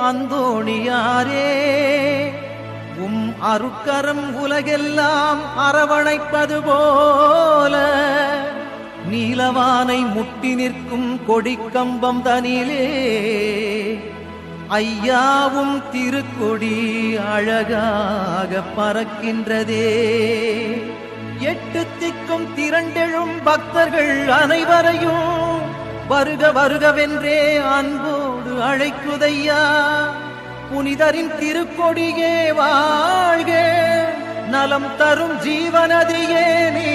அந்தோணியாரே, உம் அருட்கரம் உலகெல்லாம் அரவணைப்பது போல நீலவானை முட்டி நிற்கும் கொடிக்கம்பம் தனிலே ஐயாவும் திருக்கொடி அழகாக பறக்கின்றதே. எட்டு திக்கும் திரண்டெழும் பக்தர்கள் அனைவரையும் வருக வருகவென்றே அன்போடு அழைக்குதையா. புனிதரின் திருக்கொடியே வாழ்க, நலம் தரும் ஜீவநதியே நீ